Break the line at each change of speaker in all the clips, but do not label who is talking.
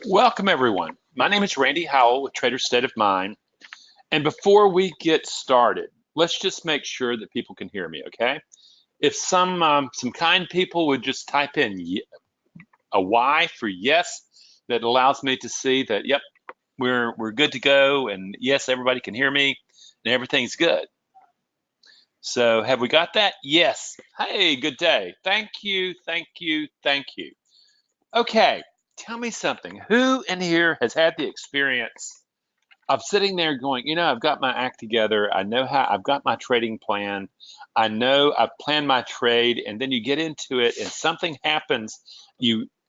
Welcome, everyone. My name is Randy Howell with Trader State of Mind. And before we get started, let's just make sure that people can hear me, okay? If some kind people would just type in a Y for yes, that allows me to see that, yep, we're good to go, and yes, everybody can hear me, and everything's good. So have we got that? Yes. Hey, good day. Thank you, thank you, thank you. Okay, tell me something. Who in here has had the experience of sitting there going, I've got my act together. I know how I've got my trading plan. I know I've planned my trade, and then you get into it and something happens.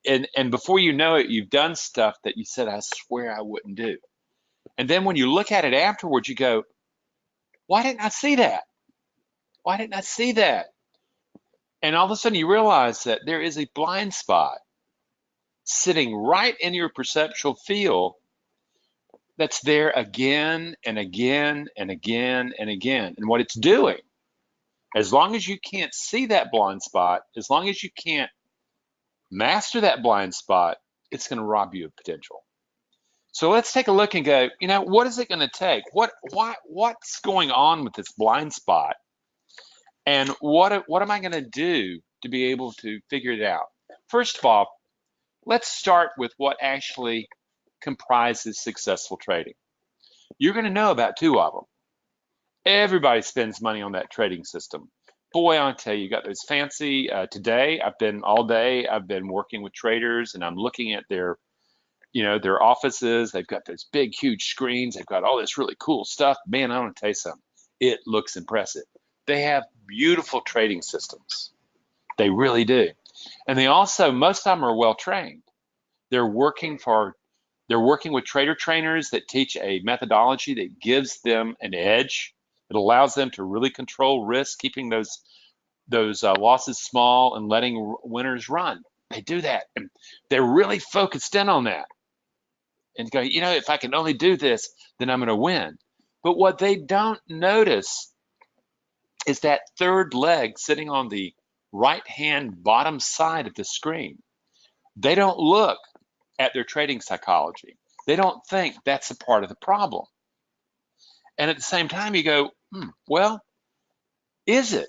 And before you know it, you've done stuff that you said, I swear I wouldn't do. And then when you look at it afterwards, you go, why didn't I see that? Why didn't I see that? And all of a sudden you realize that there is a blind spot sitting right in your perceptual field that's there again and again and again and again. And what it's doing, as long as you can't see that blind spot, as long as you can't master that blind spot, it's going to rob you of potential. So let's take a look and go, what is it going to take? What's going on with this blind spot? And what am I going to do to be able to figure it out? First of all, let's start with what actually comprises successful trading. You're going to know about two of them. Everybody spends money on that trading system. Boy, I'll tell you got those fancy, today, I've been working with traders, and I'm looking at their offices. They've got those big, huge screens. They've got all this really cool stuff. Man, I want to tell you something. It looks impressive. They have beautiful trading systems. They really do. And they also, most of them are well trained. They're working with trader trainers that teach a methodology that gives them an edge. It allows them to really control risk, keeping those losses small and letting winners run. They do that, and they're really focused in on that. And go, if I can only do this, then I'm going to win. But what they don't notice is that third leg sitting on the right-hand bottom side of the screen. They don't look at their trading psychology. They don't think that's a part of the problem. And at the same time, you go, well, is it?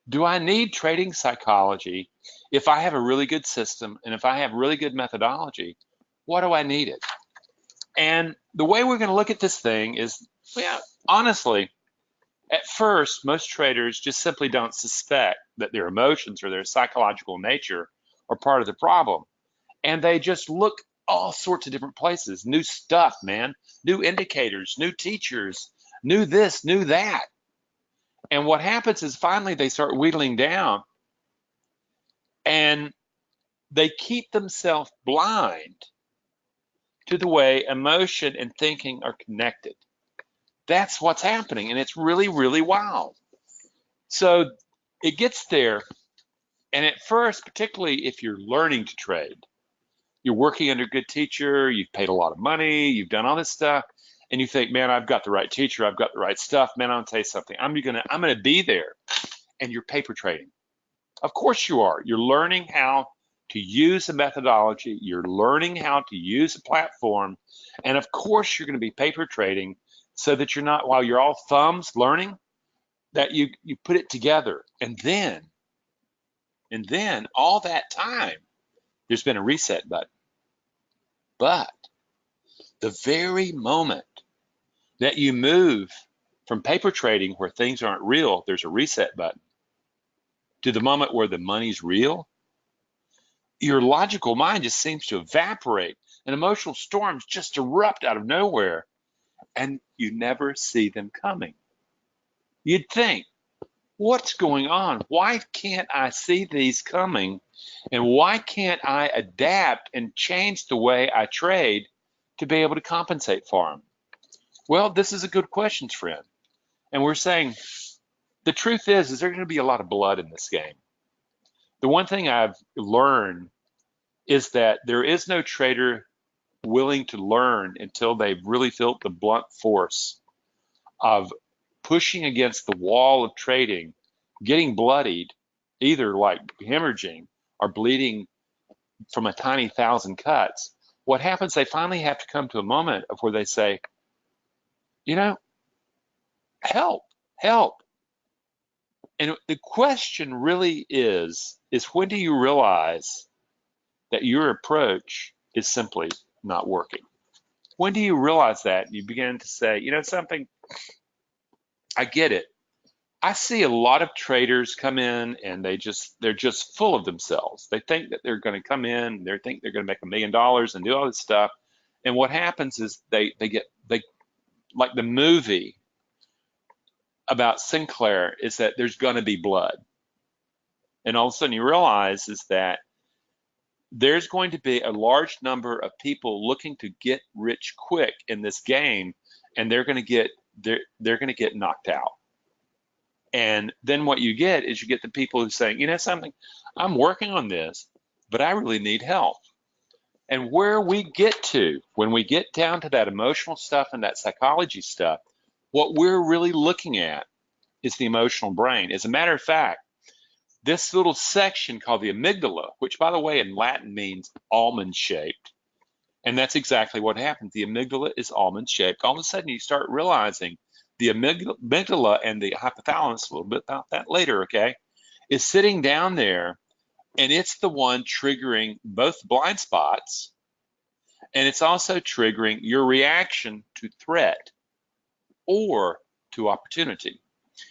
Do I need trading psychology? If I have a really good system and if I have really good methodology, what do I need it? And the way we're going to look at this thing is, honestly, at first, most traders just simply don't suspect that their emotions or their psychological nature are part of the problem. And they just look all sorts of different places, new stuff, man, new indicators, new teachers, new this, new that. And what happens is finally they start wheedling down and they keep themselves blind to the way emotion and thinking are connected. That's what's happening, and it's really, really wild. So it gets there, and at first, particularly if you're learning to trade, you're working under a good teacher, you've paid a lot of money, you've done all this stuff, and you think, man, I've got the right teacher, I've got the right stuff, man, I'll tell you something, I'm gonna be there, and you're paper trading. Of course you are. You're learning how to use a methodology, you're learning how to use a platform, and of course you're gonna be paper trading so that you're not, while you're all thumbs learning, that you put it together, and then all that time, there's been a reset button. But the very moment that you move from paper trading where things aren't real, there's a reset button, to the moment where the money's real, your logical mind just seems to evaporate and emotional storms just erupt out of nowhere, and you never see them coming. You'd think, what's going on? Why can't I see these coming? And why can't I adapt and change the way I trade to be able to compensate for them? Well, this is a good question, friend. And we're saying the truth is there's going to be a lot of blood in this game. The one thing I've learned is that there is no trader willing to learn until they've really felt the blunt force of pushing against the wall of trading, getting bloodied, either like hemorrhaging or bleeding from a tiny 1,000 cuts, what happens, they finally have to come to a moment of where they say, you know, help, help. And the question really is when do you realize that your approach is simply not working? When do you realize that and you begin to say, you know something, I get it. I see a lot of traders come in and they're just full of themselves. They think that they're going to come in, they think they're going to make $1 million and do all this stuff. And what happens is they like the movie about Sinclair is that there's going to be blood. And all of a sudden you realize is that there's going to be a large number of people looking to get rich quick in this game, and they're going to get knocked out. And then what you get is you get the people who saying, you know something, I'm working on this, but I really need help. And where we get to, when we get down to that emotional stuff and that psychology stuff, what we're really looking at is the emotional brain. As a matter of fact, this little section called the amygdala, which by the way in Latin means almond shaped, and that's exactly what happens. The amygdala is almond shaped. All of a sudden you start realizing the amygdala and the hypothalamus, a little bit about that later, okay, is sitting down there, and it's the one triggering both blind spots, and it's also triggering your reaction to threat or to opportunity.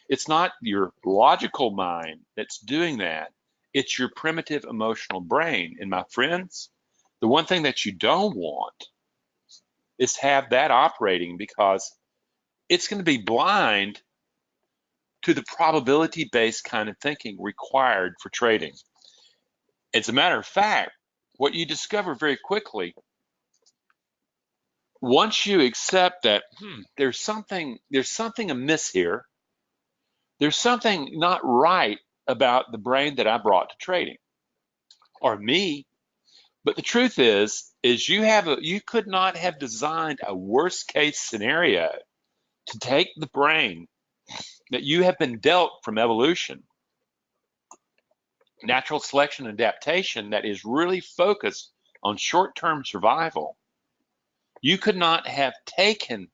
It's not your logical mind that's doing that. It's your primitive emotional brain. And my friends, the one thing that you don't want is have that operating, because it's going to be blind to the probability-based kind of thinking required for trading. As a matter of fact, what you discover very quickly, once you accept that there's something amiss here, there's something not right about the brain that I brought to trading, or me. But the truth is you could not have designed a worst case scenario to take the brain that you have been dealt from evolution, natural selection and adaptation, that is really focused on short-term survival. You could not have taken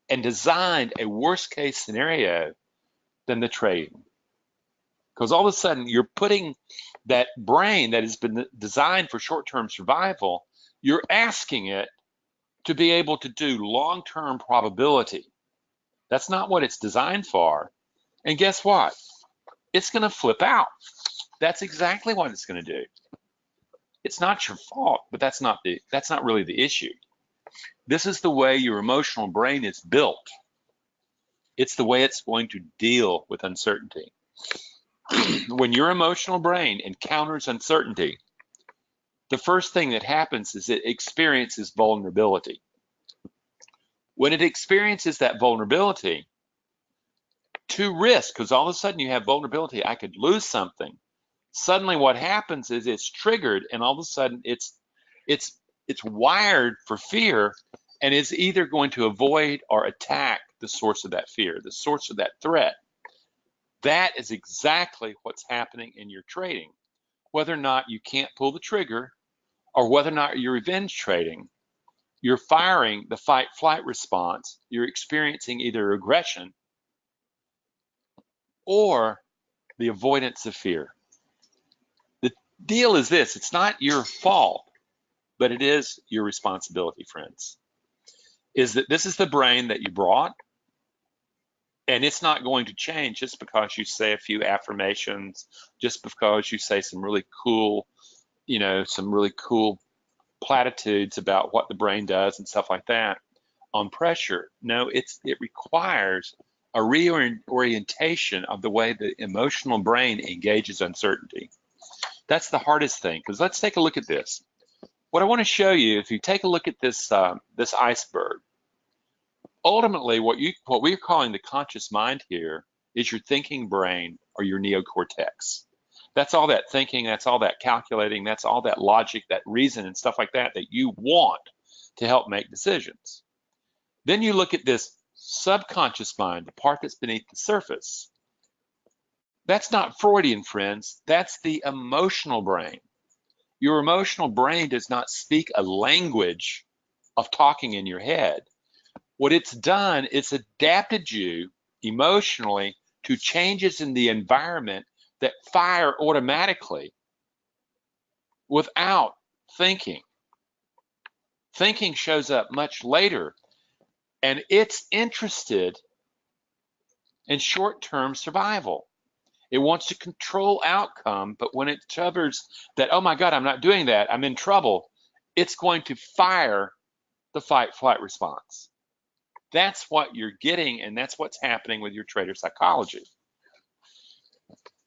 and designed a worst case scenario than the trading. Because all of a sudden you're putting that brain that has been designed for short-term survival, you're asking it to be able to do long-term probability. That's not what it's designed for. And guess what? It's going to flip out. That's exactly what it's going to do. It's not your fault, but that's not really the issue. This is the way your emotional brain is built. It's the way it's going to deal with uncertainty. When your emotional brain encounters uncertainty, the first thing that happens is it experiences vulnerability. When it experiences that vulnerability to risk, because all of a sudden you have vulnerability, I could lose something. Suddenly what happens is it's triggered, and all of a sudden it's wired for fear, and is either going to avoid or attack the source of that fear, the source of that threat. That is exactly what's happening in your trading. Whether or not you can't pull the trigger, or whether or not you're revenge trading, you're firing the fight-flight response. You're experiencing either aggression or the avoidance of fear. The deal is this: it's not your fault, but it is your responsibility, friends. Is that this is the brain that you brought, and it's not going to change just because you say a few affirmations, just because you say some really cool platitudes about what the brain does and stuff like that on pressure. No, it requires a reorientation of the way the emotional brain engages uncertainty. That's the hardest thing, because let's take a look at this. What I want to show you, if you take a look at this iceberg, ultimately what we're calling the conscious mind here is your thinking brain, or your neocortex. That's all that thinking, that's all that calculating, that's all that logic, that reason and stuff like that you want to help make decisions. Then you look at this subconscious mind, the part that's beneath the surface. That's not Freudian, friends. That's the emotional brain. Your emotional brain does not speak a language of talking in your head. What it's done, it's adapted you emotionally to changes in the environment that fire automatically without thinking. Thinking shows up much later, and it's interested in short-term survival. It wants to control outcome, but when it discovers that, oh my God, I'm not doing that, I'm in trouble, it's going to fire the fight-flight response. That's what you're getting, and that's what's happening with your trader psychology.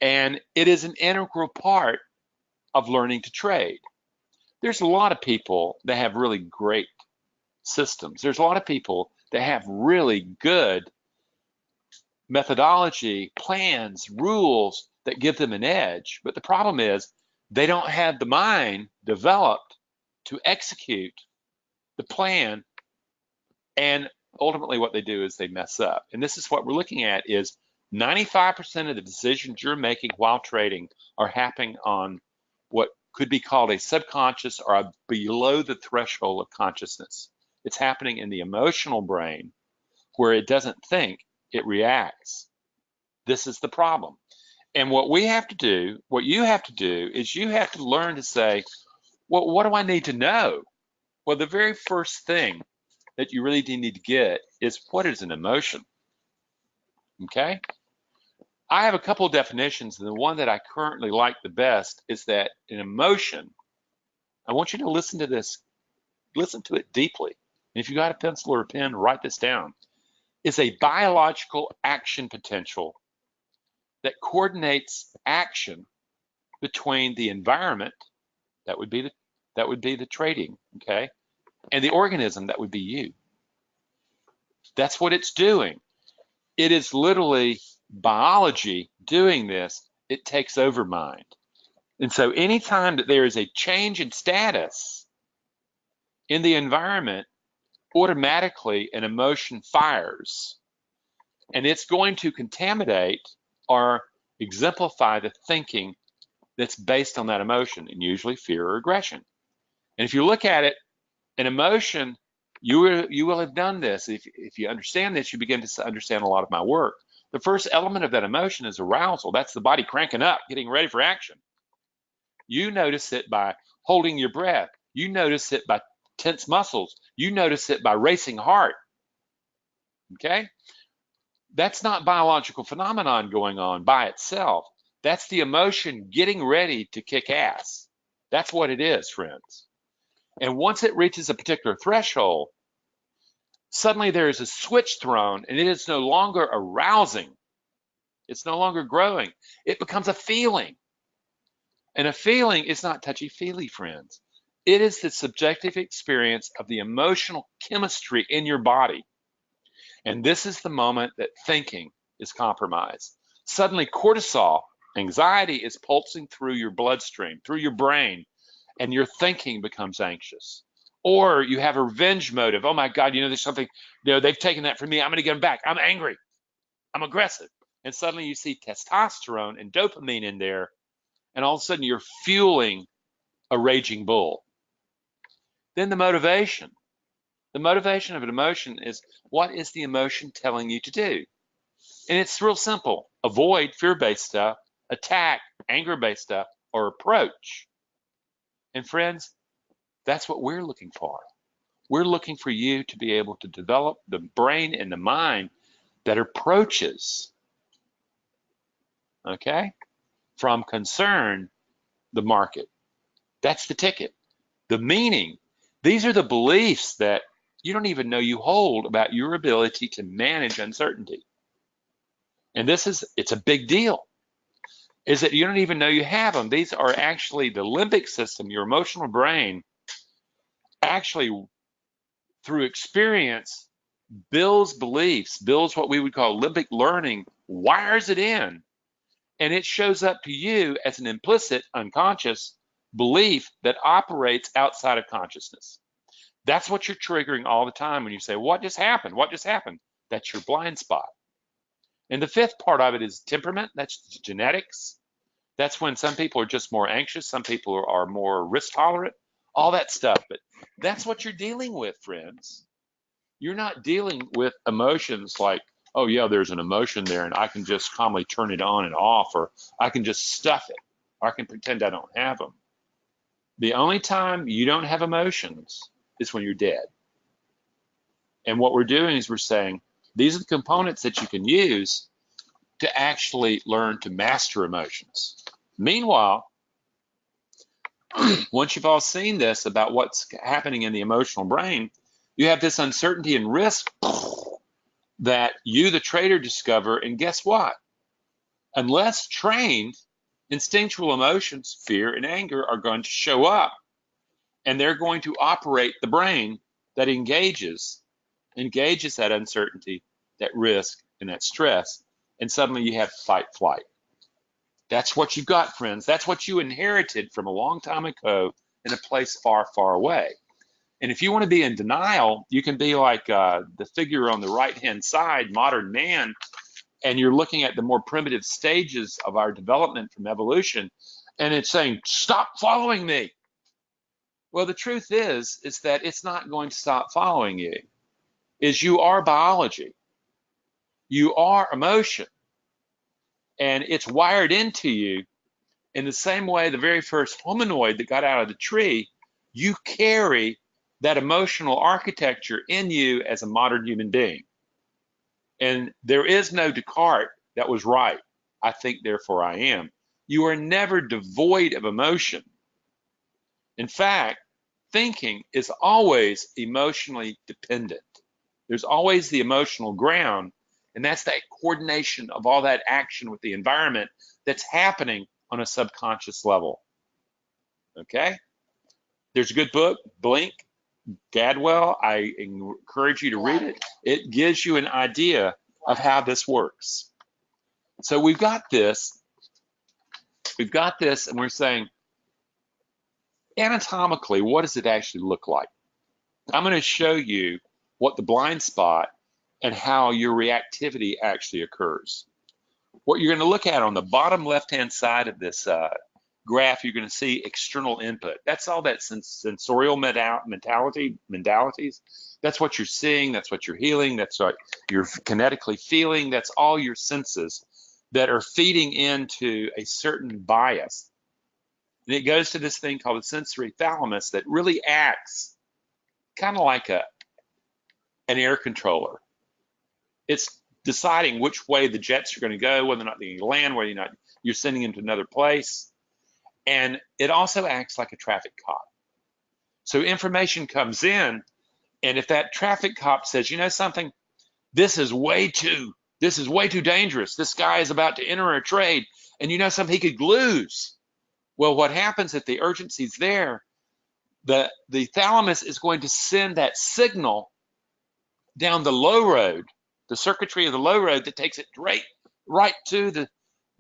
And it is an integral part of learning to trade. There's a lot of people that have really great systems. There's a lot of people that have really good methodology, plans, rules that give them an edge. But the problem is they don't have the mind developed to execute the plan, and ultimately what they do is they mess up. And this is what we're looking at is 95% of the decisions you're making while trading are happening on what could be called a subconscious or a below the threshold of consciousness. It's happening in the emotional brain where it doesn't think, it reacts. This is the problem. And what we have to do, what you have to do is you have to learn to say, well, what do I need to know? Well, the very first thing that you really do need to get is what is an emotion? Okay? I have a couple of definitions, and the one that I currently like the best is that an emotion, I want you to listen to this, listen to it deeply. And if you got a pencil or a pen, write this down. Is a biological action potential that coordinates action between the environment, that would be the trading, okay, and the organism, that would be you. That's what it's doing. It is literally biology doing this. It takes over mind. And so anytime that there is a change in status in the environment, automatically an emotion fires, and it's going to contaminate or exemplify the thinking that's based on that emotion, and usually fear or aggression. And if you look at it, an emotion, you will have done this. If you understand this, you begin to understand a lot of my work. The first element of that emotion is arousal. That's the body cranking up, getting ready for action. You notice it by holding your breath. You notice it by tense muscles. You notice it by racing heart. Okay? That's not biological phenomenon going on by itself. That's the emotion getting ready to kick ass. That's what it is, friends. And once it reaches a particular threshold, suddenly there is a switch thrown, and it is no longer arousing. It's no longer growing. It becomes a feeling. And a feeling is not touchy-feely, friends. It is the subjective experience of the emotional chemistry in your body. And this is the moment that thinking is compromised. Suddenly cortisol, anxiety, is pulsing through your bloodstream, through your brain, and your thinking becomes anxious. Or you have a revenge motive. Oh my God, there's something, they've taken that from me. I'm going to get them back. I'm angry. I'm aggressive. And suddenly you see testosterone and dopamine in there, and all of a sudden you're fueling a raging bull. Then the motivation. The motivation of an emotion is, what is the emotion telling you to do? And it's real simple. Avoid fear-based stuff, attack anger-based stuff, or approach. And friends, that's what we're looking for. We're looking for you to be able to develop the brain and the mind that approaches, okay, from concern, the market. That's the ticket. The meaning, these are the beliefs that you don't even know you hold about your ability to manage uncertainty. And it's a big deal, is that you don't even know you have them. These are actually the limbic system, your emotional brain, actually through experience builds beliefs, builds what we would call limbic learning, wires it in, and it shows up to you as an implicit, unconscious belief that operates outside of consciousness. That's what you're triggering all the time when you say, what just happened? What just happened? That's your blind spot. And the fifth part of it is temperament. That's genetics. That's when some people are just more anxious, some people are more risk tolerant, all that stuff. But that's what you're dealing with, friends. You're not dealing with emotions like, oh yeah, there's an emotion there and I can just calmly turn it on and off, or I can just stuff it, or I can pretend I don't have them. The only time you don't have emotions is when you're dead. And what we're doing is we're saying, these are the components that you can use to actually learn to master emotions. Meanwhile, once you've all seen this about what's happening in the emotional brain, you have this uncertainty and risk that you, the trader, discover. And guess what? Unless trained, instinctual emotions, fear and anger, are going to show up, and they're going to operate the brain that engages that uncertainty, that risk, and that stress. And suddenly you have fight, flight. That's what you got, friends. That's what you inherited from a long time ago in a place far, far away. And if you want to be in denial, you can be like the figure on the right-hand side, modern man, and you're looking at the more primitive stages of our development from evolution, and it's saying, stop following me. Well, the truth is that it's not going to stop following you. You are biology. You are emotion. And it's wired into you in the same way the very first hominoid that got out of the tree, you carry that emotional architecture in you as a modern human being. And there is no Descartes that was right. I think, therefore I am. You are never devoid of emotion. In fact, thinking is always emotionally dependent. There's always the emotional ground, and that's that coordination of all that action with the environment that's happening on a subconscious level. Okay? There's a good book, Blink, Gadwell. I encourage you to read it. It gives you an idea of how this works. So we've got this, and we're saying, anatomically, what does it actually look like? I'm going to show you what the blind spot and how your reactivity actually occurs. What you're going to look at on the bottom left-hand side of this graph, you're going to see external input. That's all that sensorial modalities. That's what you're seeing. That's what you're healing. That's what you're kinetically feeling. That's all your senses that are feeding into a certain bias. And it goes to this thing called the sensory thalamus that really acts kind of like an air controller. It's deciding which way the jets are going to go, whether or not they land, whether or not you're sending them to another place. And it also acts like a traffic cop. So information comes in, and if that traffic cop says, you know something, this is way too dangerous. This guy is about to enter a trade, and you know something, he could lose. Well, what happens if the urgency's there, the thalamus is going to send that signal down the low road, the circuitry of the low road that takes it right to the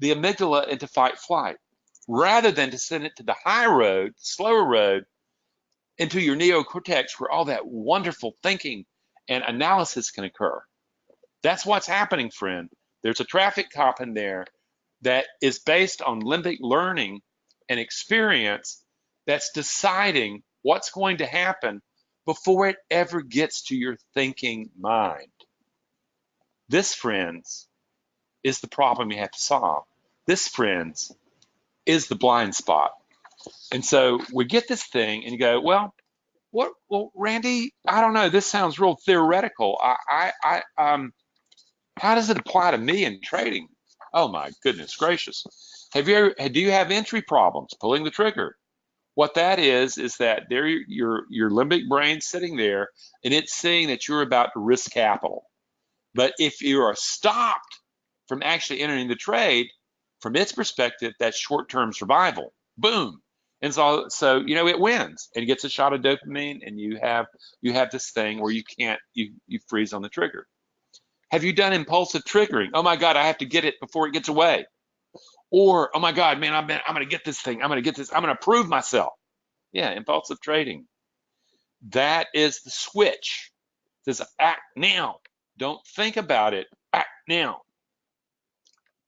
amygdala into fight flight, rather than to send it to the high road, slower road, into your neocortex where all that wonderful thinking and analysis can occur. That's what's happening, friend. There's a traffic cop in there that is based on limbic learning and experience that's deciding what's going to happen before it ever gets to your thinking mind. This, friends, is the problem you have to solve. This, friends, is the blind spot. And so we get this thing and you go, well, Randy, I don't know. This sounds real theoretical. How does it apply to me in trading? Oh my goodness gracious. Do you have entry problems pulling the trigger? What that is that there your limbic brain sitting there, and it's saying that you're about to risk capital. But if you are stopped from actually entering the trade, from its perspective, that's short-term survival. Boom. And so you know, it wins and gets a shot of dopamine, and you have this thing where you freeze on the trigger. Have you done impulsive triggering? Oh my God, I have to get it before it gets away. Or, oh my God, man, I'm going to get this thing. I'm going to prove myself. Yeah, impulsive trading. That is the switch. It says act now. Don't think about it. Act now.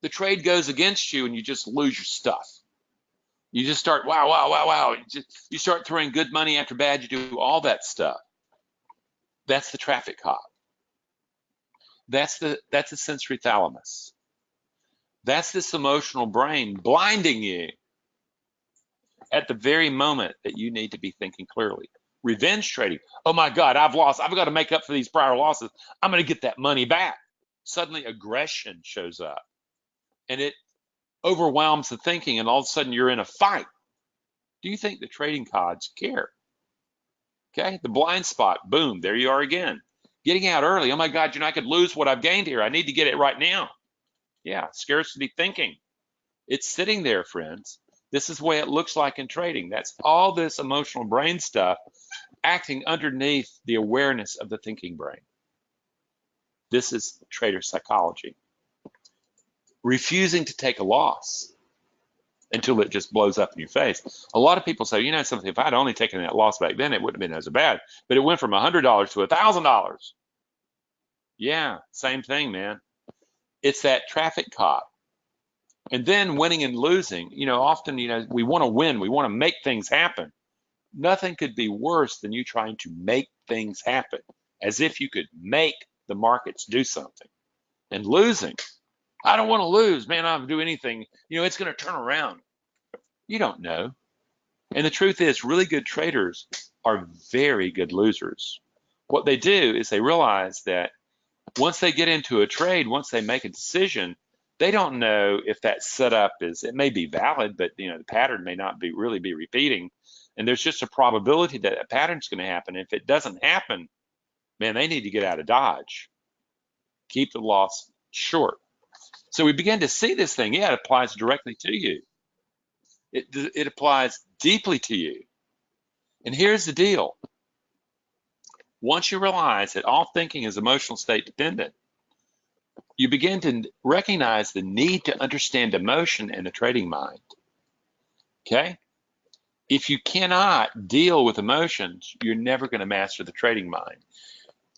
The trade goes against you and you just lose your stuff. You just start, wow, wow, wow, wow. You start throwing good money after bad. You do all that stuff. That's the traffic cop. That's the sensory thalamus. That's this emotional brain blinding you at the very moment that you need to be thinking clearly. Revenge trading. Oh my God, I've lost. I've got to make up for these prior losses. I'm going to get that money back. Suddenly aggression shows up and it overwhelms the thinking, and all of a sudden you're in a fight. Do you think the trading gods care? Okay, the blind spot, boom, there you are again. Getting out early. Oh my God, I could lose what I've gained here. I need to get it right now. Yeah, scarcity thinking. It's sitting there, friends. This is the way it looks like in trading. That's all this emotional brain stuff acting underneath the awareness of the thinking brain. This is trader psychology. Refusing to take a loss until it just blows up in your face. A lot of people say, you know something, if I'd only taken that loss back then, it wouldn't have been as bad. But it went from $100 to $1,000. Yeah, same thing, man. It's that traffic cop. And then winning and losing, often, we want to win. We want to make things happen. Nothing could be worse than you trying to make things happen, as if you could make the markets do something. And losing, I don't want to lose, man. I don't do anything. It's going to turn around. You don't know. And the truth is, really good traders are very good losers. What they do is they realize that once they get into a trade, once they make a decision, they don't know if that setup it may be valid, but the pattern may not really be repeating. And there's just a probability that a pattern's going to happen. If it doesn't happen, man, they need to get out of Dodge. Keep the loss short. So we begin to see this thing. Yeah, it applies directly to you. It applies deeply to you. And here's the deal. Once you realize that all thinking is emotional state dependent, you begin to recognize the need to understand emotion in the trading mind. Okay? If you cannot deal with emotions, you're never going to master the trading mind.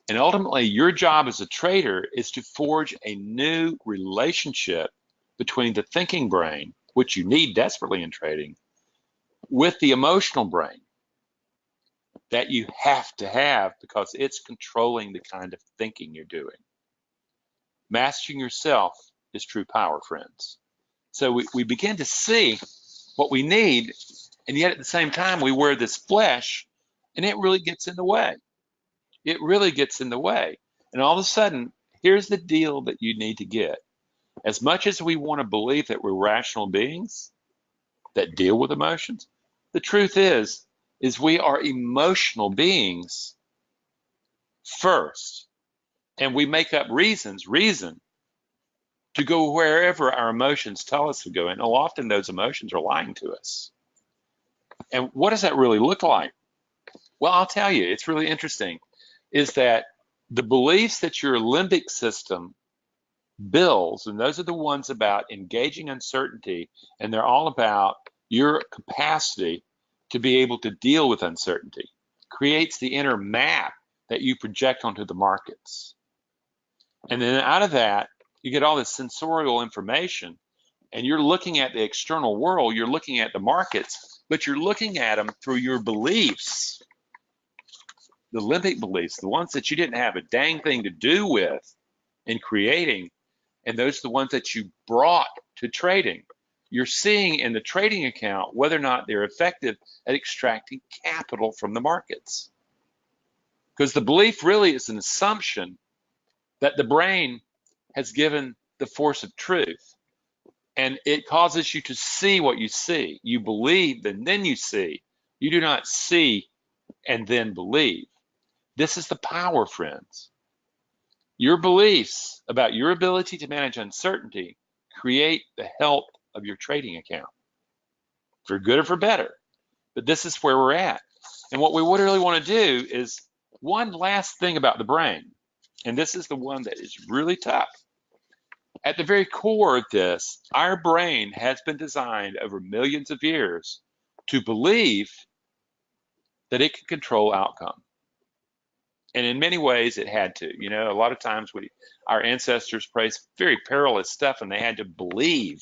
And ultimately, your job as a trader is to forge a new relationship between the thinking brain, which you need desperately in trading, with the emotional brain that you have to have because it's controlling the kind of thinking you're doing. Mastering yourself is true power, friends. So we begin to see what we need, and yet at the same time, we wear this flesh, and it really gets in the way. It really gets in the way. And all of a sudden, here's the deal that you need to get. As much as we want to believe that we're rational beings that deal with emotions, the truth is we are emotional beings first. And we make up reason to go wherever our emotions tell us to go. And often those emotions are lying to us. And what does that really look like? Well, I'll tell you, it's really interesting, is that the beliefs that your limbic system builds, and those are the ones about engaging uncertainty, and they're all about your capacity to be able to deal with uncertainty, creates the inner map that you project onto the markets. And then out of that, you get all this sensorial information, and you're looking at the external world, you're looking at the markets, but you're looking at them through your beliefs, the limbic beliefs, the ones that you didn't have a dang thing to do with in creating, and those are the ones that you brought to trading. You're seeing in the trading account whether or not they're effective at extracting capital from the markets. Because the belief really is an assumption that the brain has given the force of truth. And it causes you to see what you see. You believe and then you see. You do not see and then believe. This is the power, friends. Your beliefs about your ability to manage uncertainty create the health of your trading account, for good or for better. But this is where we're at. And what we really want to do is one last thing about the brain. And this is the one that is really tough. At the very core of this, our brain has been designed over millions of years to believe that it can control outcome. And in many ways, it had to. A lot of times our ancestors faced very perilous stuff, and they had to believe,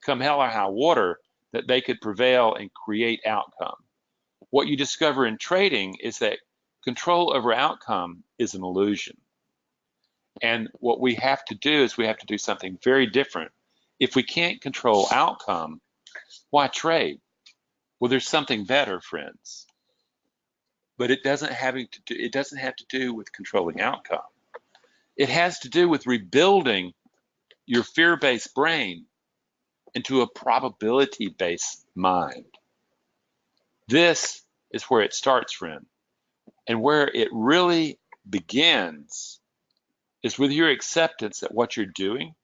come hell or high water, that they could prevail and create outcome. What you discover in trading is that control over outcome is an illusion. And what we have to do is we have to do something very different. If we can't control outcome, why trade? Well, there's something better, friends. But it doesn't have to do with controlling outcome. It has to do with rebuilding your fear-based brain into a probability-based mind. This is where it starts, friend. And where it really begins is with your acceptance that what you're doing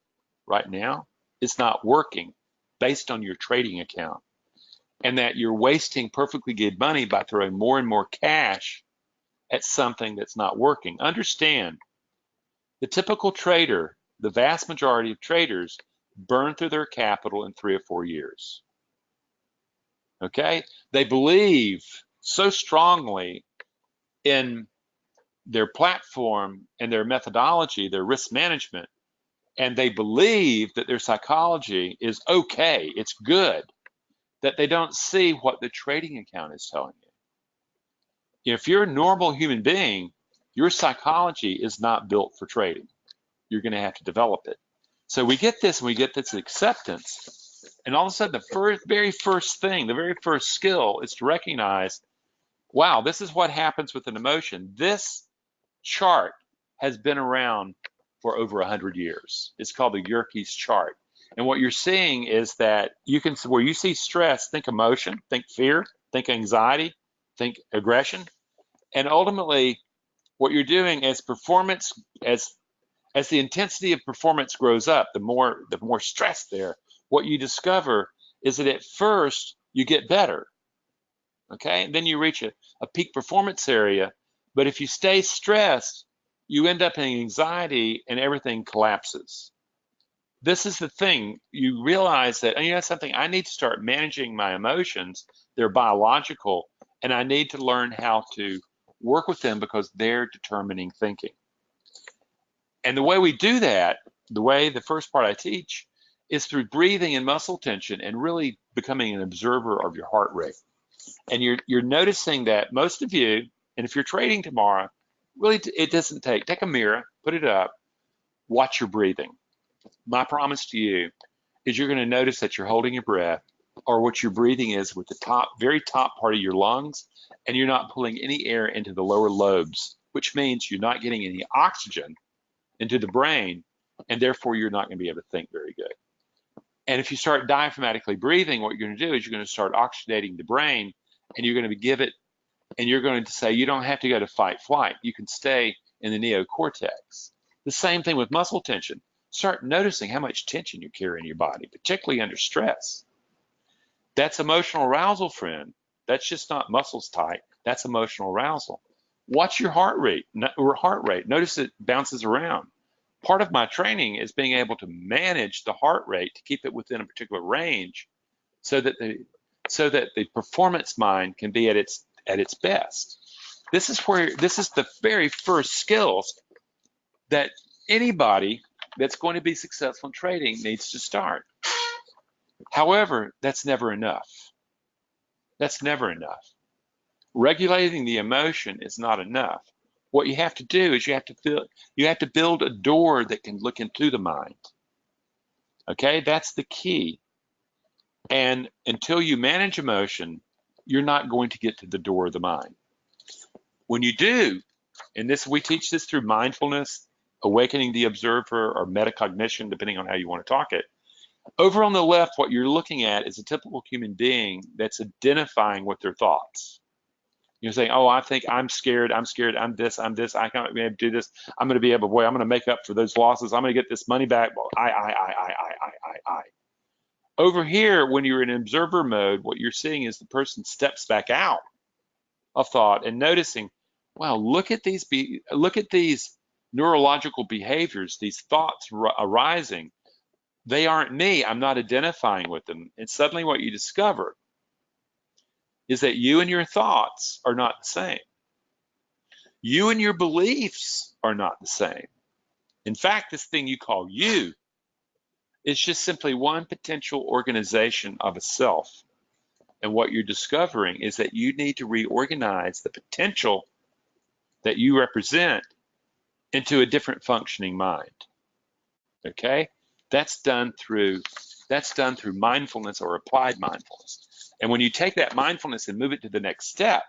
right now is not working based on your trading account, and that you're wasting perfectly good money by throwing more and more cash at something that's not working. Understand, the typical trader, the vast majority of traders, burn through their capital in 3 or 4 years. Okay? They believe so strongly in their platform and their methodology, their risk management, and they believe that their psychology is okay, it's good, that they don't see what the trading account is telling you. If you're a normal human being, your psychology is not built for trading. You're going to have to develop it. So we get this acceptance, and all of a sudden the very first thing, the very first skill is to recognize, wow, this is what happens with an emotion. This chart has been around for over 100 years. It's called the Yerkes chart. And what you're seeing is that where you see stress, think emotion, think fear, think anxiety, think aggression. And ultimately, what you're doing as the intensity of performance grows up, the more stress there, what you discover is that at first you get better. Okay, and then you reach a peak performance area, but if you stay stressed, you end up in anxiety and everything collapses. This is the thing. You realize that, and something, I need to start managing my emotions. They're biological, and I need to learn how to work with them because they're determining thinking. And the way we do that, the first part I teach, is through breathing and muscle tension and really becoming an observer of your heart rate. And you're noticing that most of you, and if you're trading tomorrow, really it doesn't take a mirror, put it up, watch your breathing. My promise to you is you're going to notice that you're holding your breath, or what your breathing is with the very top part of your lungs, and you're not pulling any air into the lower lobes, which means you're not getting any oxygen into the brain, and therefore you're not going to be able to think very good. And if you start diaphragmatically breathing, what you're going to do is you're going to start oxygenating the brain, and you're going to give it, and you're going to say you don't have to go to fight flight. You can stay in the neocortex. The same thing with muscle tension. Start noticing how much tension you carry in your body, particularly under stress. That's emotional arousal, friend. That's just not muscles tight. That's emotional arousal. Watch your heart rate. Notice it bounces around. Part of my training is being able to manage the heart rate to keep it within a particular range, so that the performance mind can be at its best. This is the very first skills that anybody that's going to be successful in trading needs to start. However, that's never enough. That's never enough. Regulating the emotion is not enough. What you have to do is you have to build a door that can look into the mind. Okay, that's the key. And until you manage emotion, you're not going to get to the door of the mind. When you do, and we teach this through mindfulness, awakening the observer, or metacognition, depending on how you want to talk it. Over on the left, what you're looking at is a typical human being that's identifying with their thoughts. You're saying, oh, I think I'm scared, I'm this, I can't be able to do this, I'm going to be able, boy, I'm going to make up for those losses, I'm going to get this money back, well, I. Over here, when you're in observer mode, what you're seeing is the person steps back out of thought and noticing, wow, look at these neurological behaviors, these thoughts arising. They aren't me, I'm not identifying with them. And suddenly what you discover is that you and your thoughts are not the same. You and your beliefs are not the same. In fact, this thing you call you It's just simply one potential organization of a self. And what you're discovering is that you need to reorganize the potential that you represent into a different functioning mind. Okay? That's done through mindfulness or applied mindfulness. And when you take that mindfulness and move it to the next step,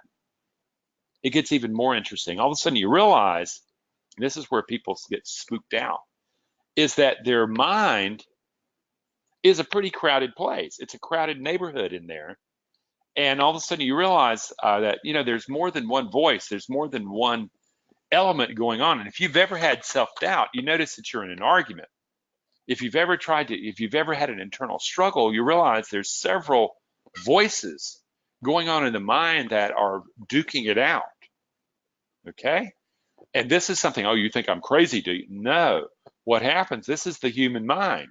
it gets even more interesting. All of a sudden you realize, and this is where people get spooked out, is that their mind is a pretty crowded place. It's a crowded neighborhood in there. And all of a sudden you realize that, there's more than one voice. There's more than one element going on. And if you've ever had self-doubt, you notice that you're in an argument. If you've ever had an internal struggle, you realize there's several voices going on in the mind that are duking it out. Okay? And this is something, you think I'm crazy, do you? No. What happens, this is the human mind.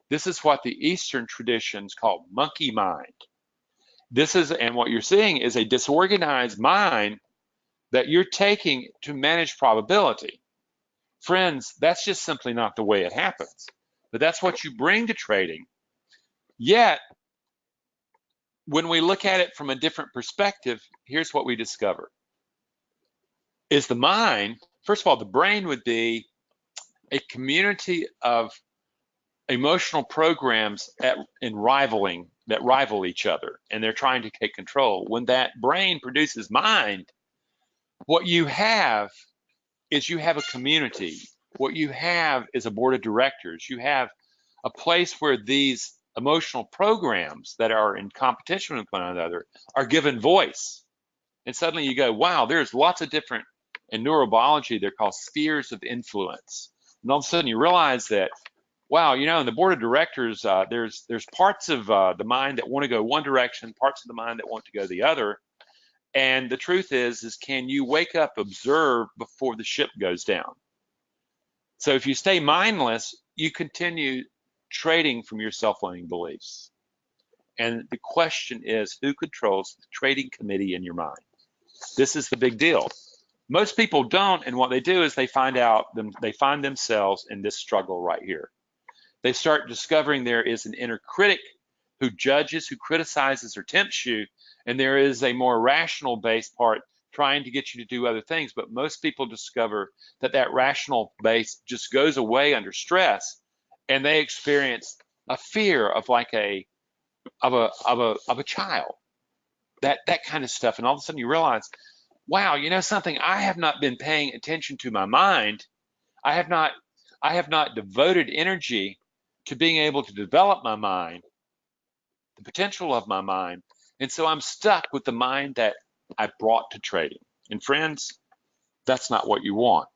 This is what the Eastern traditions call monkey mind. And what you're seeing is a disorganized mind that you're taking to manage probability. Friends, that's just simply not the way it happens. But that's what you bring to trading. Yet, when we look at it from a different perspective, here's what we discover. Is the mind, first of all, the brain would be a community of emotional programs that rival each other, and they're trying to take control. When that brain produces mind, what you have is you have a community. What you have is a board of directors. You have a place where these emotional programs that are in competition with one another are given voice. And suddenly you go, wow, there's lots of different, in neurobiology, they're called spheres of influence. And all of a sudden you realize that, wow, in the board of directors, there's parts of the mind that want to go one direction, parts of the mind that want to go the other. And the truth is can you wake up, observe before the ship goes down? So if you stay mindless, you continue trading from your self-limiting beliefs. And the question is, who controls the trading committee in your mind? This is the big deal. Most people don't, and what they do is they find themselves in this struggle right here. They start discovering there is an inner critic who judges, who criticizes or tempts you, and there is a more rational base part trying to get you to do other things. But most people discover that rational base just goes away under stress, and they experience a fear of a child, that kind of stuff. And all of a sudden you realize, wow, something, I have not been paying attention to my mind. I have not devoted energy to being able to develop my mind, the potential of my mind. And so I'm stuck with the mind that I brought to trading. And friends, that's not what you want.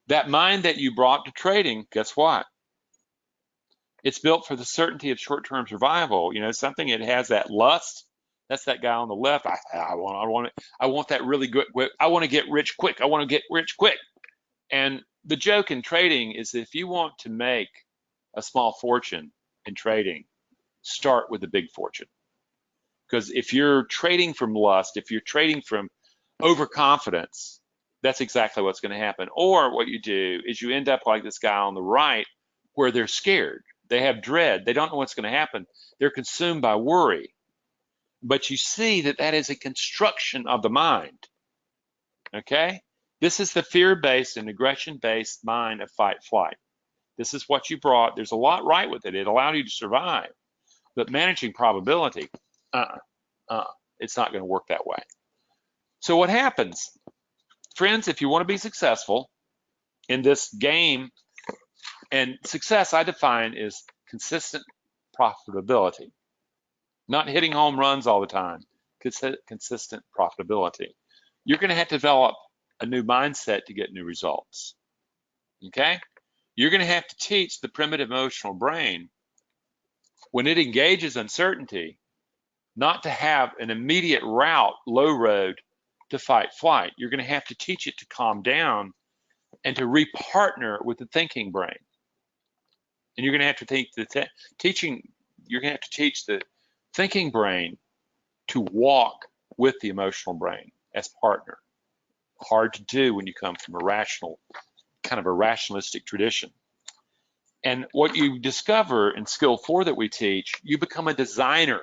That mind that you brought to trading, guess what? It's built for the certainty of short-term survival. Something, it has that lust. That's that guy on the left. I want that really good. I want to get rich quick. I want to get rich quick. And the joke in trading is if you want to make a small fortune in trading, start with a big fortune. Because if you're trading from lust, if you're trading from overconfidence, that's exactly what's going to happen. Or what you do is you end up like this guy on the right, where they're scared. They have dread. They don't know what's going to happen. They're consumed by worry. But you see that is a construction of the mind. Okay? This is the fear-based and aggression-based mind of fight-flight. This is what you brought. There's a lot right with it. It allowed you to survive. But managing probability, it's not going to work that way. So what happens? Friends, if you want to be successful in this game, and success I define is consistent profitability. Not hitting home runs all the time, consistent profitability. You're going to have to develop a new mindset to get new results. Okay? You're going to have to teach the primitive emotional brain, when it engages uncertainty, not to have an immediate route, low road, to fight flight. You're going to have to teach it to calm down and to repartner with the thinking brain. And you're going to have to teach the thinking brain to walk with the emotional brain as partner. Hard to do when you come from a rationalistic tradition. And what you discover in skill 4 that we teach, you become a designer.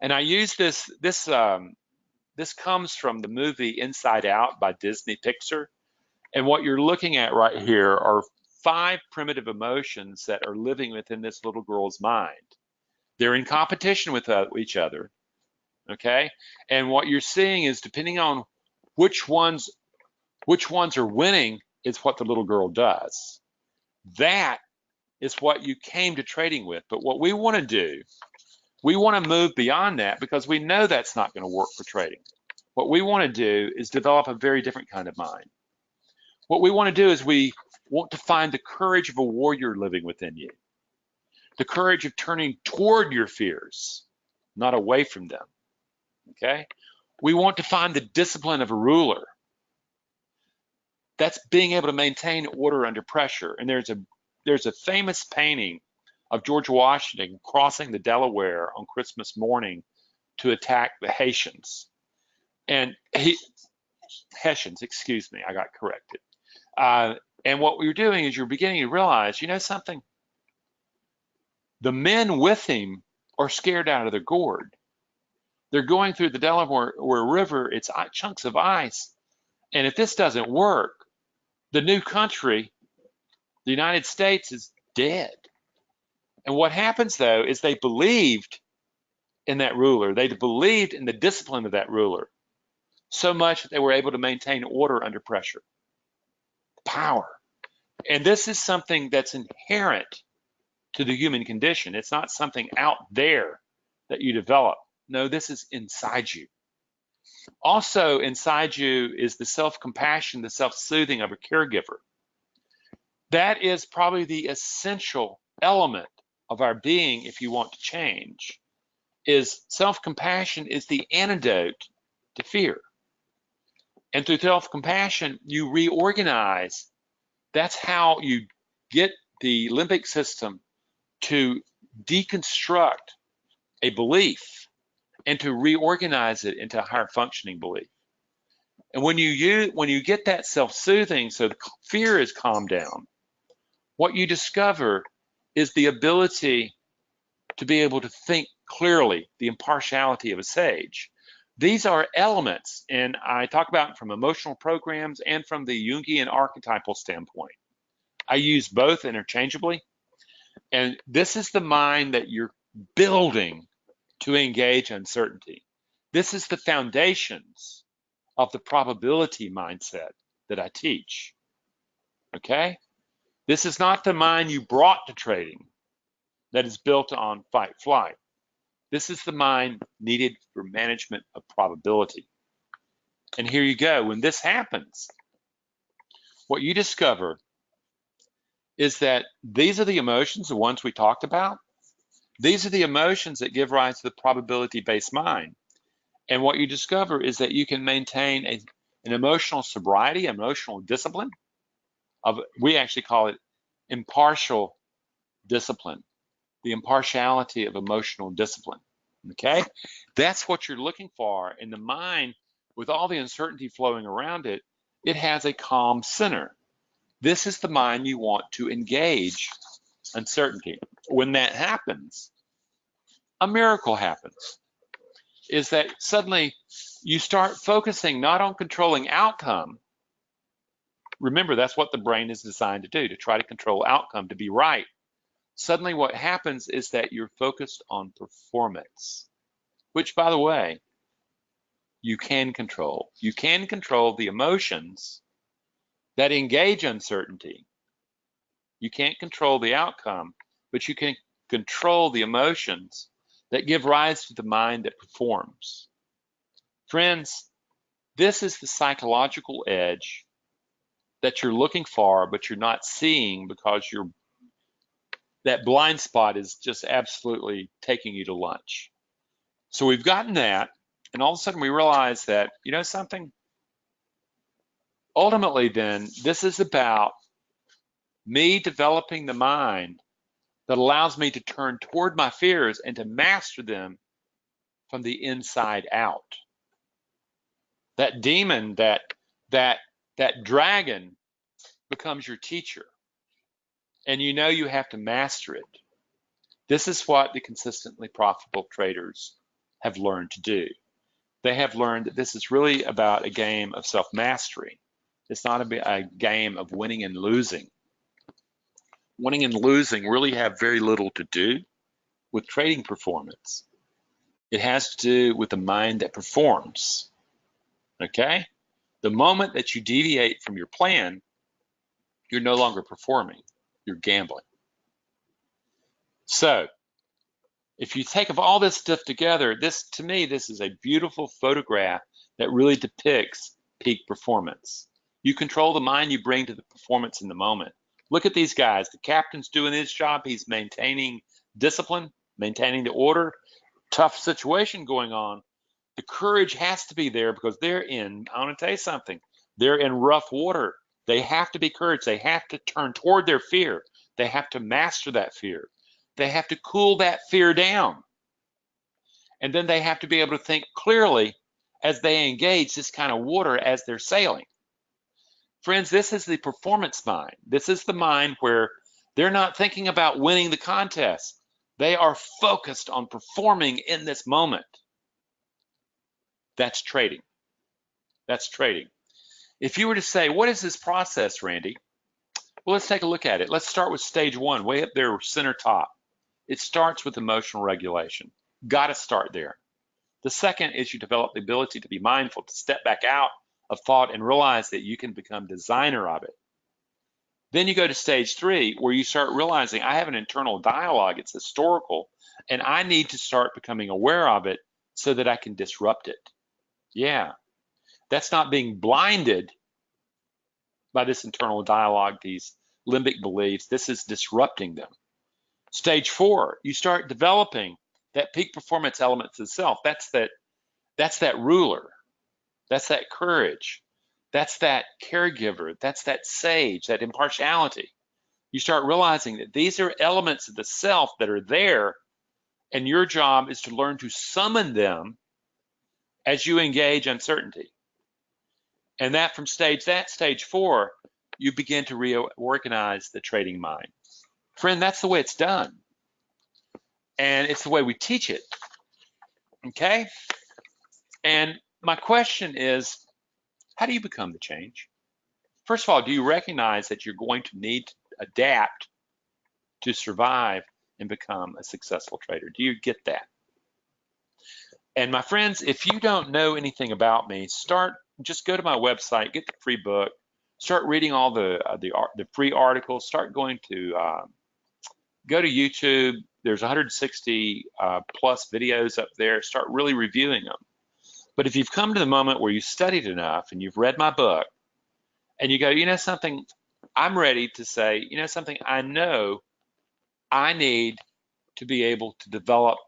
And I use this comes from the movie Inside Out by Disney Pixar. And what you're looking at right here are 5 primitive emotions that are living within this little girl's mind. They're in competition with each other, okay? And what you're seeing is, depending on which ones are winning, is what the little girl does. That is what you came to trading with. But what we want to do, we want to move beyond that, because we know that's not going to work for trading. What we want to do is develop a very different kind of mind. What we want to do is we want to find the courage of a warrior living within you, the courage of turning toward your fears, not away from them, okay? We want to find the discipline of a ruler. That's being able to maintain order under pressure. And there's a famous painting of George Washington crossing the Delaware on Christmas morning to attack the Haitians. And Hessians, excuse me, I got corrected. And what you're doing is you're beginning to realize, you know something? The men with him are scared out of their gourd. They're going through the Delaware River, it's chunks of ice. And if this doesn't work, the new country, the United States, is dead. And what happens, though, is they believed in that ruler. They believed in the discipline of that ruler so much that they were able to maintain order under pressure. Power. And this is something that's inherent to the human condition. It's not something out there that you develop. No, this is inside you. Also inside you is the self-compassion, the self-soothing of a caregiver. That is probably the essential element of our being if you want to change. Is self-compassion is the antidote to fear. And through self-compassion, you reorganize. That's how you get the limbic system to deconstruct a belief and to reorganize it into a higher functioning belief. And when you get that self-soothing, so the fear is calmed down, what you discover is the ability to be able to think clearly, the impartiality of a sage. These are elements, and I talk about it from emotional programs and from the Jungian archetypal standpoint. I use both interchangeably, and this is the mind that you're building to engage uncertainty. This is the foundations of the probability mindset that I teach, okay? This is not the mind you brought to trading that is built on fight flight. This is the mind needed for management of probability. And here you go. When this happens, what you discover is that these are the emotions, the ones we talked about. These are the emotions that give rise to the probability-based mind. And what you discover is that you can maintain an emotional sobriety, emotional discipline. We actually call it impartial discipline, the impartiality of emotional discipline, okay? That's what you're looking for in the mind. With all the uncertainty flowing around it, it has a calm center. This is the mind you want to engage uncertainty. When that happens, a miracle happens, is that suddenly you start focusing not on controlling outcome. Remember, that's what the brain is designed to do, to try to control outcome, to be right. Suddenly what happens is that you're focused on performance, which, by the way, you can control. You can control the emotions that engage uncertainty. You can't control the outcome, but you can control the emotions that give rise to the mind that performs. Friends, this is the psychological edge that you're looking for, but you're not seeing because that blind spot is just absolutely taking you to lunch. So we've gotten that, and all of a sudden we realize that, you know something? Ultimately then, this is about me developing the mind that allows me to turn toward my fears and to master them from the inside out. That demon, that dragon becomes your teacher. and you know you have to master it. This is what the consistently profitable traders have learned to do. They have learned that this is really about a game of self-mastery. It's not a game of winning and losing. Winning and losing really have very little to do with trading performance. It has to do with the mind that performs, okay? The moment that you deviate from your plan, you're no longer performing, you're gambling. So, if you think of all this stuff together, to me, this is a beautiful photograph that really depicts peak performance. You control the mind you bring to the performance in the moment. Look at these guys. The captain's doing his job. He's maintaining discipline, maintaining the order. Tough situation going on. The courage has to be there because I want to tell you something, they're in rough water. They have to be courage. They have to turn toward their fear. They have to master that fear. They have to cool that fear down. And then they have to be able to think clearly as they engage this kind of water as they're sailing. Friends, this is the performance mind. This is the mind where they're not thinking about winning the contest. They are focused on performing in this moment. That's trading. That's trading. If you were to say, what is this process, Randy? Well, let's take a look at it. Let's start with stage one, way up there, center top. It starts with emotional regulation. Got to start there. The second is you develop the ability to be mindful, to step back out of thought and realize that you can become designer of it. Then you go to stage three, where you start realizing I have an internal dialogue. It's historical, and I need to start becoming aware of it so that I can disrupt it. Yeah, that's not being blinded by this internal dialogue, these limbic beliefs. This is disrupting them. Stage four, you start developing that peak performance elements itself. That's that ruler. That's that courage. That's that caregiver. That's that sage, that impartiality. You start realizing that these are elements of the self that are there, and your job is to learn to summon them as you engage uncertainty. And that from stage four, you begin to reorganize the trading mind. Friend, that's the way it's done. And it's the way we teach it. Okay? And my question is, how do you become the change? First of all, do you recognize that you're going to need to adapt to survive and become a successful trader? Do you get that? And my friends, if you don't know anything about me, just go to my website, get the free book, start reading all the free articles, start going to go to YouTube. There's 160 plus videos up there. Start really reviewing them. But if you've come to the moment where you studied enough and you've read my book and you go, you know something, I'm ready to say, you know something, I know I need to be able to develop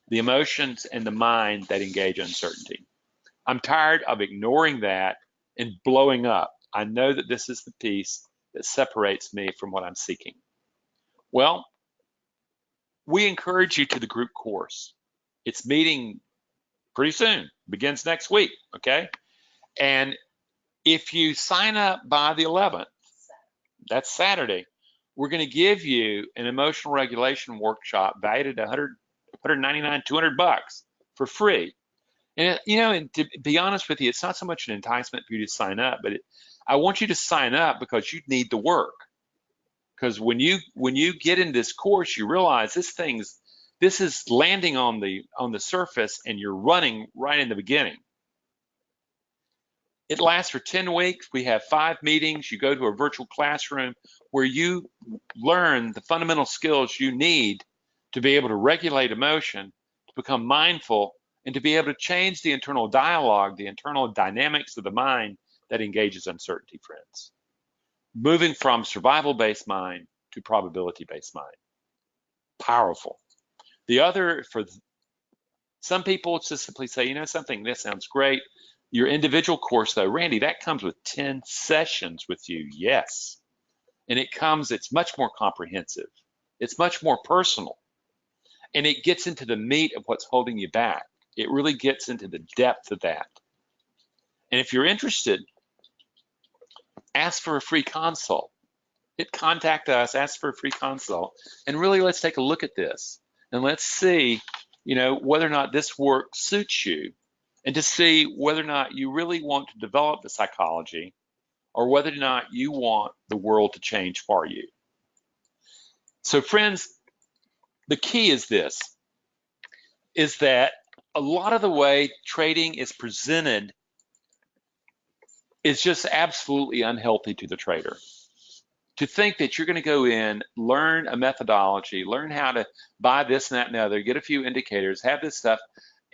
the emotions and the mind that engage uncertainty. I'm tired of ignoring that and blowing up. I know that this is the piece that separates me from what I'm seeking. Well, we encourage you to the group course. It's meeting pretty soon, begins next week, okay? And if you sign up by the 11th, that's Saturday, we're going to give you an emotional regulation workshop valued at $199, $200 for free. And and to be honest with you, it's not so much an enticement for you to sign up, but I want you to sign up because you need the work. Because when you get in this course, you realize this is landing on the surface, and you're running right in the beginning. It lasts for 10 weeks. We have 5 meetings. You go to a virtual classroom where you learn the fundamental skills you need to be able to regulate emotion, to become mindful, and to be able to change the internal dialogue, the internal dynamics of the mind that engages uncertainty, friends. Moving from survival-based mind to probability-based mind. Powerful. The other, for some people, it's just simply say, you know something, this sounds great. Your individual course, though, Randy, that comes with 10 sessions with you, yes. And it's much more comprehensive. It's much more personal. And it gets into the meat of what's holding you back. It really gets into the depth of that. And if you're interested, ask for a free consult. contact us, ask for a free consult, and really let's take a look at this and let's see, whether or not this work suits you, and to see whether or not you really want to develop the psychology or whether or not you want the world to change for you. So friends, the key is this, is that a lot of the way trading is presented is just absolutely unhealthy to the trader. To think that you're going to go in, learn a methodology, learn how to buy this and that and the other, get a few indicators, have this stuff,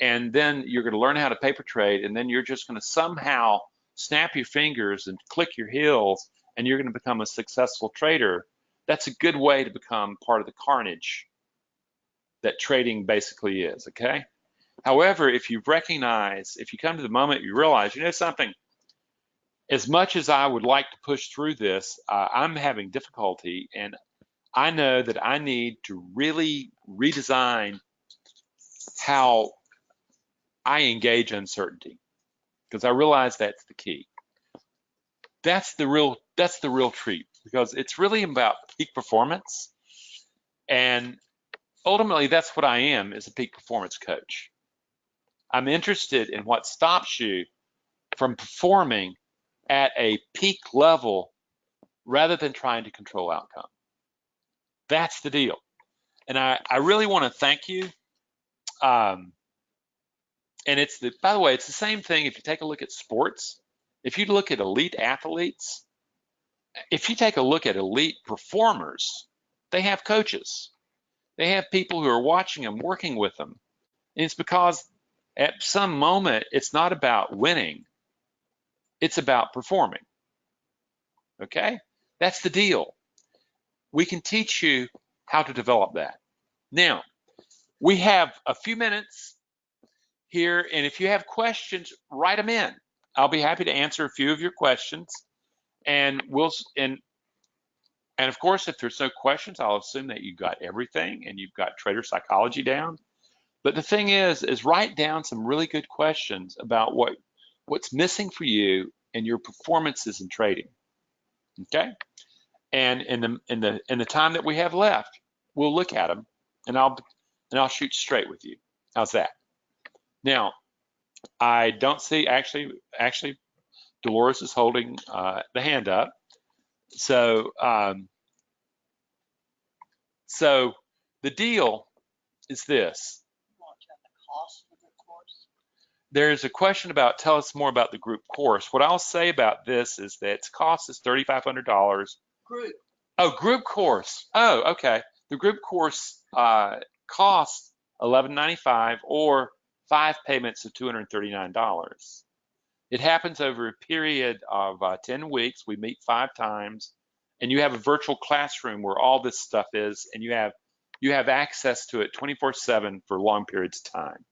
and then you're going to learn how to paper trade, and then you're just going to somehow snap your fingers and click your heels, and you're going to become a successful trader. That's a good way to become part of the carnage that trading basically is, okay? However, if you come to the moment, you realize, something, as much as I would like to push through this, I'm having difficulty, and I know that I need to really redesign how I engage uncertainty, because I realize that's the key. That's the real treat, because it's really about peak performance, and ultimately that's what I am, is a peak performance coach. I'm interested in what stops you from performing at a peak level rather than trying to control outcome. That's the deal. And I really want to thank you. And by the way, it's the same thing if you take a look at sports. If you look at elite athletes, if you take a look at elite performers, they have coaches. They have people who are watching them, working with them. And it's because at some moment, it's not about winning. It's about performing. Okay? That's the deal. We can teach you how to develop that. Now, we have a few minutes here, and if you have questions, write them in. I'll be happy to answer a few of your questions, and of course, if there's no questions, I'll assume that you got everything and you've got trader psychology down. But the thing is write down some really good questions about what's missing for you and your performances in trading. Okay? And in the time that we have left, we'll look at them, and I'll shoot straight with you. How's that? Now, I don't see actually Dolores is holding the hand up. So the deal is this. There's a question about, tell us more about the group course. What I'll say about this is that its cost is $3,500.
Group.
Oh, group course. Oh, okay. The group course costs $1,195 or 5 payments of $239. It happens over a period of 10 weeks. We meet 5 times, and you have a virtual classroom where all this stuff is, and you have access to it 24/7 for long periods of time.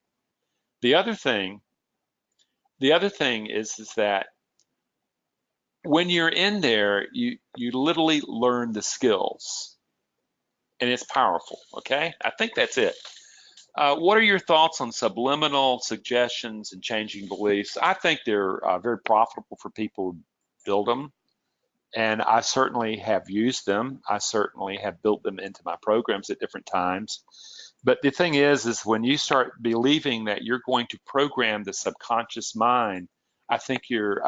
The other thing is that when you're in there, you literally learn the skills, and it's powerful. Okay, I think that's it. What are your thoughts on subliminal suggestions and changing beliefs? I think they're very profitable for people who build them, and I certainly have used them. I certainly have built them into my programs at different times. But the thing is when you start believing that you're going to program the subconscious mind, I think you're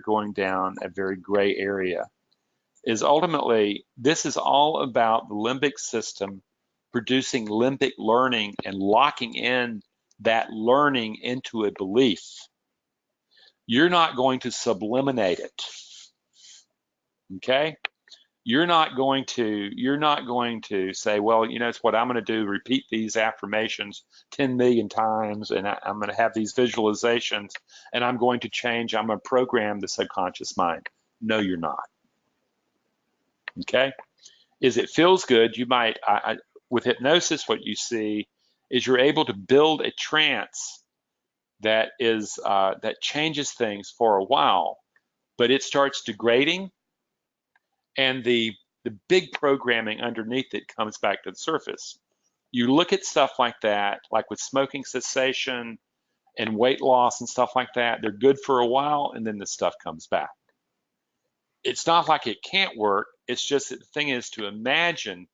going down a very gray area. Is ultimately, this is all about the limbic system producing limbic learning and locking in that learning into a belief. You're not going to subliminate it. Okay? You're not going to say, well, it's what I'm going to do, repeat these affirmations 10 million times, and I'm going to have these visualizations, and I'm going to change, I'm going to program the subconscious mind. No, you're not. Okay? It feels good. You might, with hypnosis, what you see is you're able to build a trance that changes things for a while, but it starts degrading, and the big programming underneath it comes back to the surface. You look at stuff like that, like with smoking cessation and weight loss and stuff like that, they're good for a while, and then the stuff comes back. It's not like it can't work, It's just that the thing is to imagine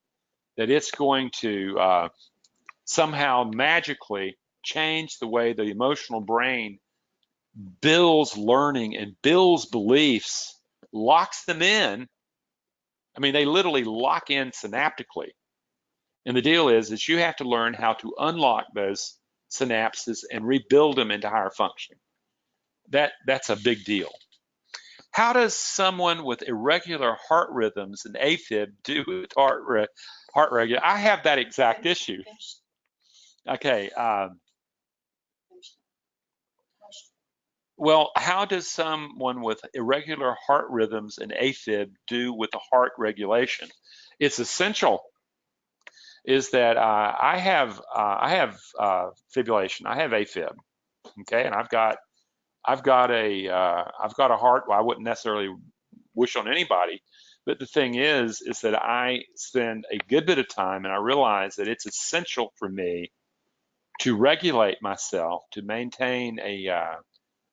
that it's going to somehow magically change the way the emotional brain builds learning and builds beliefs, locks them in. I mean, they literally lock in synaptically. And the deal is you have to learn how to unlock those synapses and rebuild them into higher functioning. That's a big deal. How does someone with irregular heart rhythms and AFib do with heart regular? I have that exact issue. Okay. Well, how does someone with irregular heart rhythms and AFib do with the heart regulation? It's essential. Is that I have fibrillation. I have AFib. Okay, and I've got a heart. Well, I wouldn't necessarily wish on anybody, but the thing is that I spend a good bit of time, and I realize that it's essential for me to regulate myself, to maintain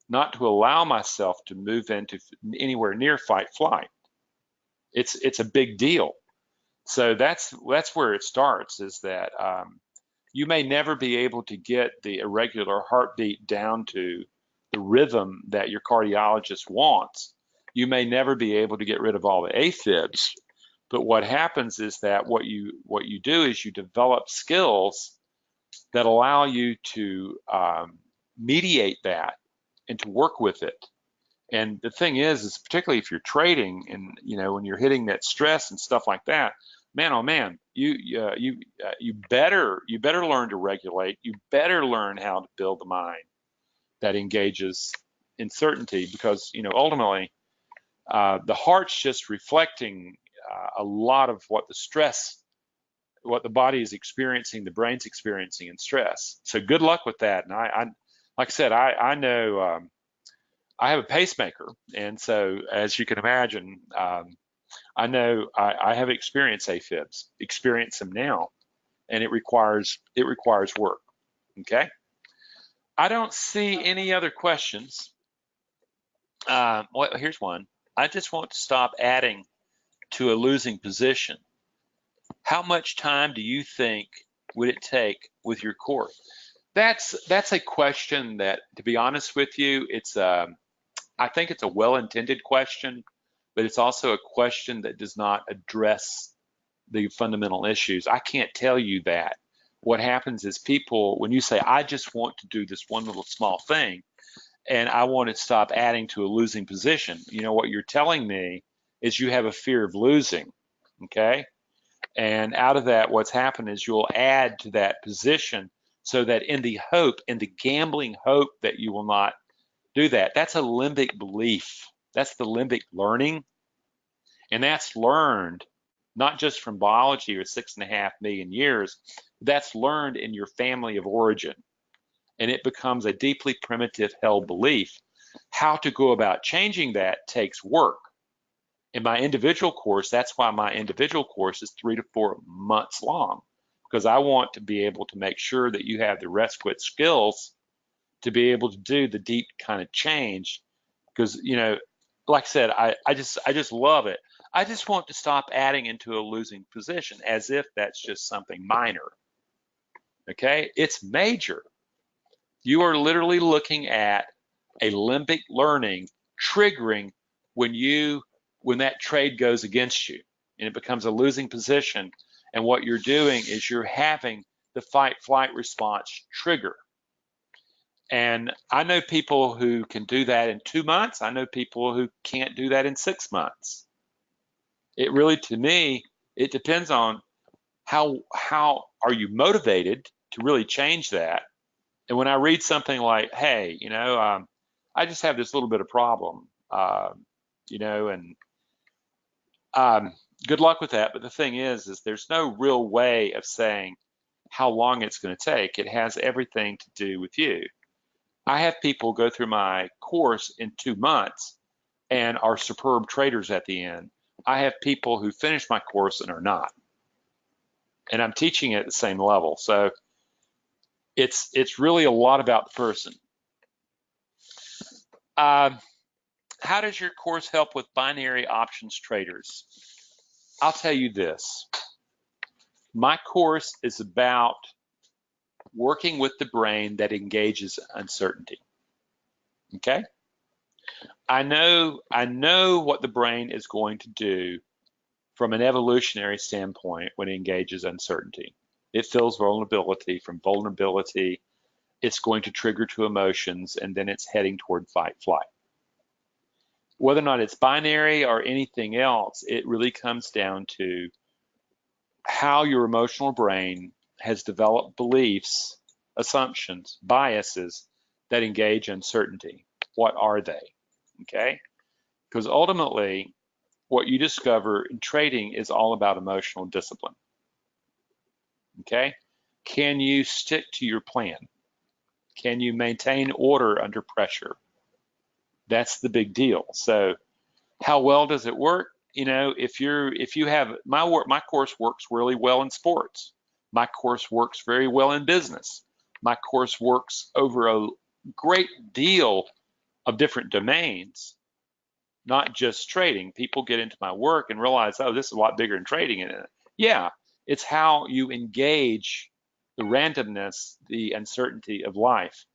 not to allow myself to move into anywhere near fight flight. It's a big deal. So that's where it starts. Is that you may never be able to get the irregular heartbeat down to the rhythm that your cardiologist wants. You may never be able to get rid of all the AFibs, but what happens is that what you do is you develop skills that allow you to mediate that and to work with it. And the thing is particularly if you're trading and when you're hitting that stress and stuff like that, man, oh man, you better learn to regulate. You better learn how to build the mind that engages in certainty, because ultimately the heart's just reflecting a lot of what the stress, what the body is experiencing, the brain's experiencing in stress. So good luck with that. And I like I said, I know I have a pacemaker, and so as you can imagine, I know I have experienced AFibs, experience them now, and it requires work. Okay. I don't see any other questions. Well, here's one. I just want to stop adding to a losing position. How much time do you think would it take with your course? That's a question that, to be honest with you, I think it's a well-intended question, but it's also a question that does not address the fundamental issues. I can't tell you that. What happens is people, when you say, I just want to do this one little small thing, and I want to stop adding to a losing position, what you're telling me is you have a fear of losing, okay? And out of that, what's happened is you'll add to that position so that in the gambling hope that you will not do that. That's a limbic belief. That's the limbic learning. And that's learned not just from biology or 6.5 million years, that's learned in your family of origin. And it becomes a deeply primitive held belief. How to go about changing that takes work. In my individual course, that's why my individual course is 3 to 4 months long, because I want to be able to make sure that you have the requisite skills to be able to do the deep kind of change. Because like I said, I just love it. I just want to stop adding into a losing position as if that's just something minor. Okay, it's major. You are literally looking at a limbic learning triggering when that trade goes against you and it becomes a losing position. And what you're doing is you're having the fight flight response trigger. And I know people who can do that in 2 months. I know people who can't do that in 6 months. It really, to me, it depends on how are you motivated to really change that. And when I read something like, hey, I just have this little bit of problem, and good luck with that. But the thing is there's no real way of saying how long it's going to take. It has everything to do with you. I have people go through my course in 2 months and are superb traders at the end. I have people who finish my course and are not. And I'm teaching at the same level. So it's really a lot about the person. How does your course help with binary options traders? I'll tell you this. My course is about working with the brain that engages uncertainty. Okay? I know what the brain is going to do from an evolutionary standpoint when it engages uncertainty. It feels vulnerability. From vulnerability, it's going to trigger to emotions, and then it's heading toward fight, flight. Whether or not it's binary or anything else, it really comes down to how your emotional brain has developed beliefs, assumptions, biases that engage uncertainty. What are they? Okay? Because ultimately, what you discover in trading is all about emotional discipline. Okay? Can you stick to your plan? Can you maintain order under pressure? That's the big deal. So how well does it work? You know, if you have my course works really well in sports. My course works very well in business. My course works over a great deal of different domains, not just trading. People get into my work and realize, oh, this is a lot bigger than trading. And yeah, it's how you engage the randomness, the uncertainty of life.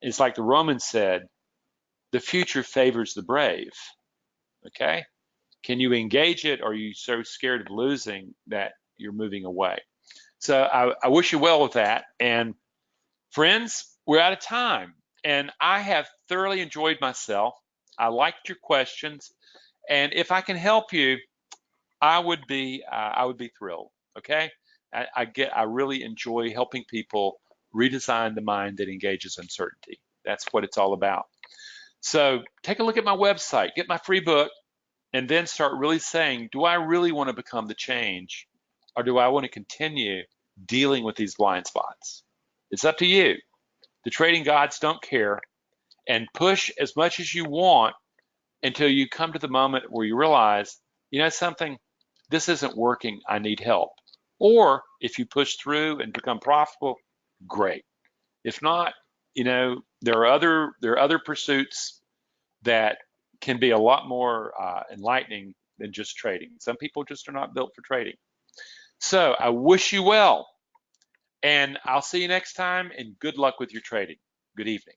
It's like the Romans said, the future favors the brave. Okay? Can you engage it, or are you so scared of losing that you're moving away? So I wish you well with that. And friends, we're out of time. And I have thoroughly enjoyed myself. I liked your questions. And if I can help you, I would be thrilled. Okay? I really enjoy helping people redesign the mind that engages uncertainty. That's what it's all about. So take a look at my website, get my free book, and then start really saying, do I really want to become the change, or do I want to continue dealing with these blind spots? It's up to you. The trading gods don't care, and push as much as you want until you come to the moment where you realize, you know something, this isn't working, I need help. Or if you push through and become profitable, great. If not, you know, there are other pursuits that can be a lot more enlightening than just trading. Some people just are not built for trading. So I wish you well, and I'll see you next time, and good luck with your trading. Good evening.